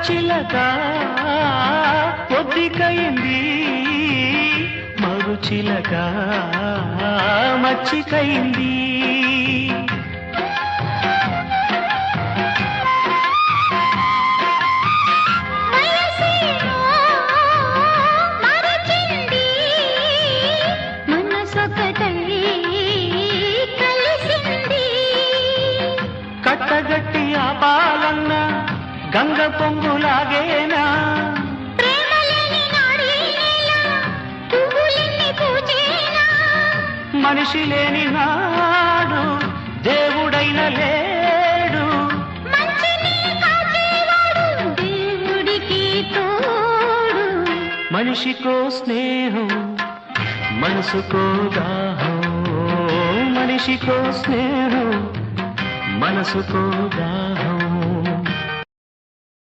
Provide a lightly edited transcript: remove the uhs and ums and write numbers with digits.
చిలక పొద్దికైంది మరు చిలక మచ్చికైంది కట్టగట్టి ఆపాలన్న గంగ పొంగులాగేనా మనిషి లేని నాడు దేవుడైన లేడు దేవుడికి తోడు మనిషికో స్నేహం మనసుకో దాహం మనిషికో స్నేహం మనసుకో దాహం